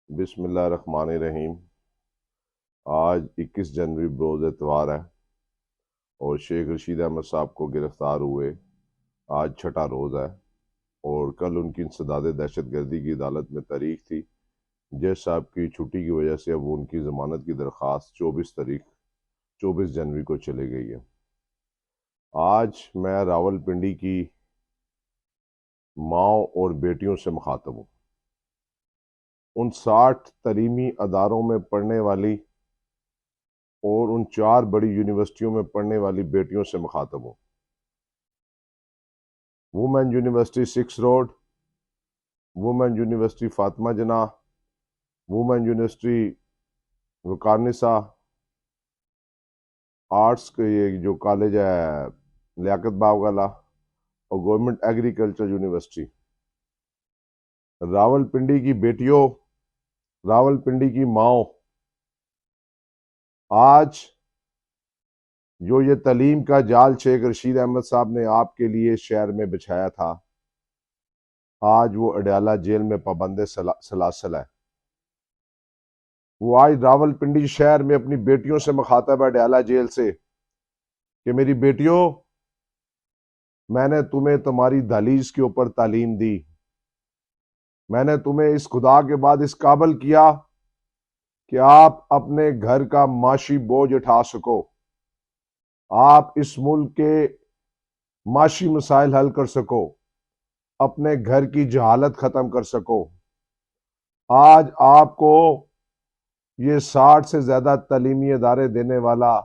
بسم اللہ الرحمن الرحیم۔ آج 21 جنوری بروز اتوار ہے اور شیخ رشید احمد صاحب کو گرفتار ہوئے آج چھٹا روز ہے، اور کل ان کی انسداد دہشت گردی کی عدالت میں تاریخ تھی۔ جج صاحب کی چھٹی کی وجہ سے اب ان کی ضمانت کی درخواست 24 جنوری کو چلے گئی ہے۔ آج میں راولپنڈی کی ماؤں اور بیٹیوں سے مخاطب ہوں، ان 60 تعلیمی اداروں میں پڑھنے والی اور ان 4 بڑی یونیورسٹیوں میں پڑھنے والی بیٹیوں سے مخاطب ہوں۔ Woman university 6 road, woman university Fatima Jinnah, woman university Waqarunnisa, arts کے یہ جو کالج ہے لیاقت باغ والا، اور گورنمنٹ ایگریکلچر یونیورسٹی۔ راولپنڈی کی بیٹیوں، راولپنڈی کی ماؤں، آج جو یہ تعلیم کا جال شیخ رشید احمد صاحب نے آپ کے لیے شہر میں بچھایا تھا، آج وہ اڈیالہ جیل میں پابند سلاسل ہے۔ وہ آج راولپنڈی شہر میں اپنی بیٹیوں سے مخاطب ہے اڈیالہ جیل سے کہ میری بیٹیوں، میں نے تمہیں تمہاری دہلیز کے اوپر تعلیم دی، میں نے تمہیں اس خدا کے بعد اس قابل کیا کہ آپ اپنے گھر کا معاشی بوجھ اٹھا سکو، آپ اس ملک کے معاشی مسائل حل کر سکو، اپنے گھر کی جہالت ختم کر سکو۔ آج آپ کو یہ 60 سے زیادہ تعلیمی ادارے دینے والا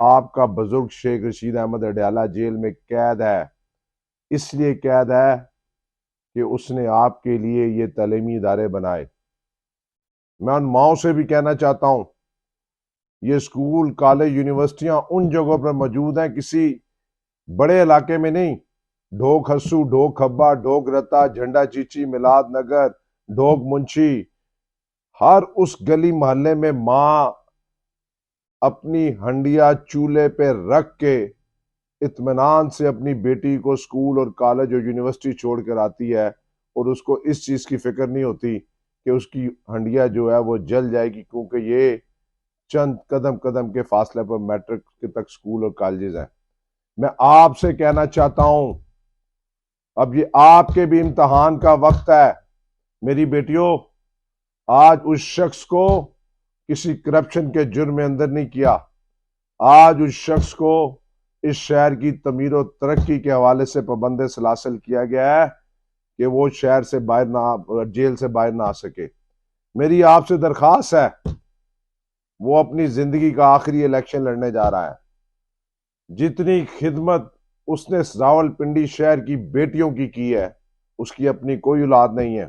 آپ کا بزرگ شیخ رشید احمد اڈیالہ جیل میں قید ہے، اس لیے قید ہے کہ اس نے آپ کے لیے یہ تعلیمی ادارے بنائے۔ میں ان ماؤں سے بھی کہنا چاہتا ہوں، یہ اسکول، کالج، یونیورسٹیاں ان جگہوں پر موجود ہیں، کسی بڑے علاقے میں نہیں۔ ڈھوک ہسو، ڈھوک کھبا، ڈھوک رتا، جھنڈا چیچی، میلاد نگر، ڈھوک منشی، ہر اس گلی محلے میں ماں اپنی ہنڈیا چولہے پہ رکھ کے اطمینان سے اپنی بیٹی کو اسکول اور کالج اور یونیورسٹی چھوڑ کر آتی ہے، اور اس کو اس چیز کی فکر نہیں ہوتی کہ اس کی ہنڈیا جو ہے وہ جل جائے گی، کیونکہ یہ چند قدم قدم کے فاصلے پر میٹرک تک اسکول اور کالجز ہیں۔ میں آپ سے کہنا چاہتا ہوں، اب یہ آپ کے بھی امتحان کا وقت ہے۔ میری بیٹیوں، آج اس شخص کو کسی کرپشن کے جرم میں اندر نہیں کیا، آج اس شخص کو اس شہر کی تعمیر و ترقی کے حوالے سے پابند سلاسل کیا گیا ہے کہ وہ شہر سے باہر نہ، جیل سے باہر نہ آ سکے۔ میری آپ سے درخواست ہے، وہ اپنی زندگی کا آخری الیکشن لڑنے جا رہا ہے۔ جتنی خدمت اس نے راولپنڈی شہر کی بیٹیوں کی ہے، اس کی اپنی کوئی اولاد نہیں ہے،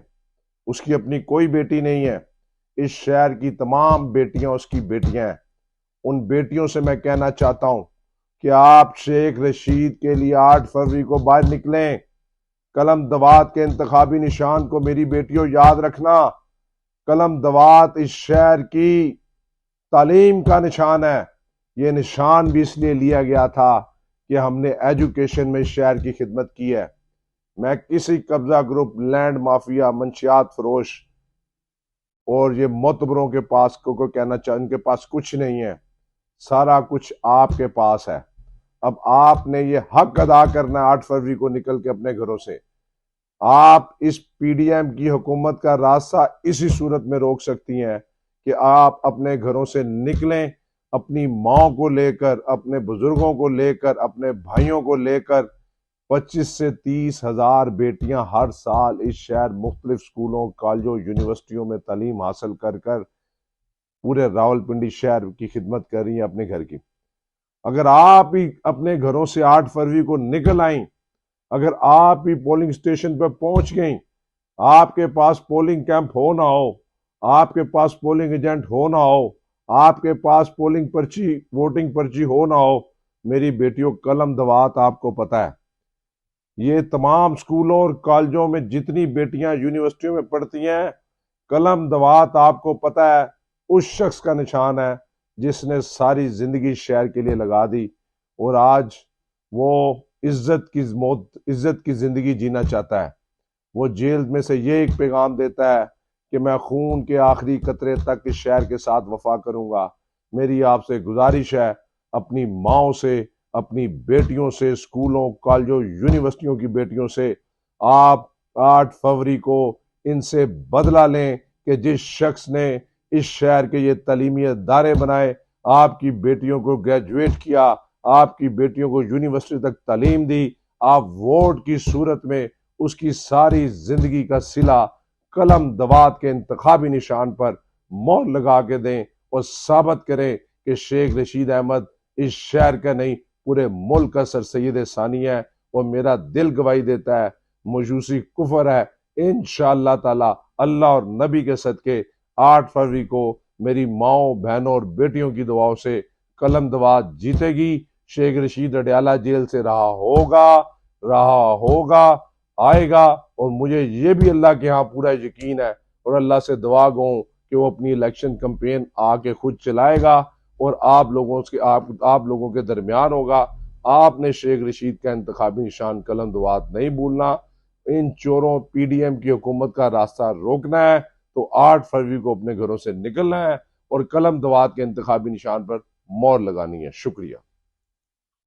اس کی اپنی کوئی بیٹی نہیں ہے۔ اس شہر کی تمام بیٹیاں اس کی بیٹیاں ہیں۔ ان بیٹیوں سے میں کہنا چاہتا ہوں کہ آپ شیخ رشید کے لیے 8 فروری کو باہر نکلیں۔ قلم دوات کے انتخابی نشان کو میری بیٹیوں یاد رکھنا، قلم دوات اس شہر کی تعلیم کا نشان ہے۔ یہ نشان بھی اس لیے لیا گیا تھا کہ ہم نے ایجوکیشن میں شہر کی خدمت کی ہے۔ میں کسی قبضہ گروپ، لینڈ مافیا، منشیات فروش اور یہ معتبروں کے پاس کو کہنا چاہتا، ان کے پاس کچھ نہیں ہے، سارا کچھ آپ کے پاس ہے۔ اب آپ نے یہ حق ادا کرنا ہے 8 فروری کو نکل کے اپنے گھروں سے۔ آپ اس پی ڈی ایم کی حکومت کا راستہ اسی صورت میں روک سکتی ہیں کہ آپ اپنے گھروں سے نکلیں، اپنی ماں کو لے کر، اپنے بزرگوں کو لے کر، اپنے بھائیوں کو لے کر۔ 25 سے 30 ہزار بیٹیاں ہر سال اس شہر مختلف اسکولوں، کالجوں، یونیورسٹیوں میں تعلیم حاصل کر کر پورے راولپنڈی شہر کی خدمت کر رہی ہیں اپنے گھر کی۔ اگر آپ ہی اپنے گھروں سے 8 فروری کو نکل آئیں، اگر آپ ہی پولنگ اسٹیشن پہ پہنچ گئیں، آپ کے پاس پولنگ کیمپ ہو نہ ہو، آپ کے پاس پولنگ ایجنٹ ہو نہ ہو، آپ کے پاس پولنگ پرچی، ووٹنگ پرچی ہو نہ ہو، میری بیٹیوں، قلم دوات آپ کو پتہ ہے۔ یہ تمام اسکولوں اور کالجوں میں جتنی بیٹیاں یونیورسٹیوں میں پڑھتی ہیں، قلم دوات آپ کو پتہ ہے اس شخص کا نشان ہے جس نے ساری زندگی شہر کے لیے لگا دی، اور آج وہ عزت کی زندگی جینا چاہتا ہے۔ وہ جیل میں سے یہ ایک پیغام دیتا ہے کہ میں خون کے آخری قطرے تک اس شہر کے ساتھ وفا کروں گا۔ میری آپ سے گزارش ہے، اپنی ماؤں سے، اپنی بیٹیوں سے، اسکولوں، کالجوں، یونیورسٹیوں کی بیٹیوں سے آپ 8 فروری کو ان سے بدلہ لیں کہ جس شخص نے اس شہر کے یہ تعلیمی ادارے بنائے، آپ کی بیٹیوں کو گریجویٹ کیا، آپ کی بیٹیوں کو یونیورسٹی تک تعلیم دی، آپ ووٹ کی صورت میں اس کی ساری زندگی کا صلہ قلم دوات کے انتخابی نشان پر مہر لگا کے دیں اور ثابت کریں کہ شیخ رشید احمد اس شہر کا نہیں پورے ملک کا سر سید ثانی ہے۔ اور میرا دل گواہی دیتا ہے مجوسی کفر ہے۔ انشاءاللہ تعالی اللہ اور نبی کے صدقے 8 فروری کو میری ماؤں، بہنوں اور بیٹیوں کی دعاؤں سے قلم دوات جیتے گی۔ شیخ رشید اڈیالہ جیل سے رہا ہوگا، آئے گا، اور مجھے یہ بھی اللہ کے ہاں پورا یقین ہے اور اللہ سے دعا گو کہ وہ اپنی الیکشن کمپین آ کے خود چلائے گا اور آپ لوگوں کے درمیان ہوگا۔ آپ نے شیخ رشید کا انتخابی نشان قلم دوات نہیں بھولنا۔ ان چوروں پی ڈی ایم کی حکومت کا راستہ روکنا ہے تو 8 فروری کو اپنے گھروں سے نکلنا ہے اور قلم دوات کے انتخابی نشان پر مہر لگانی ہے۔ شکریہ۔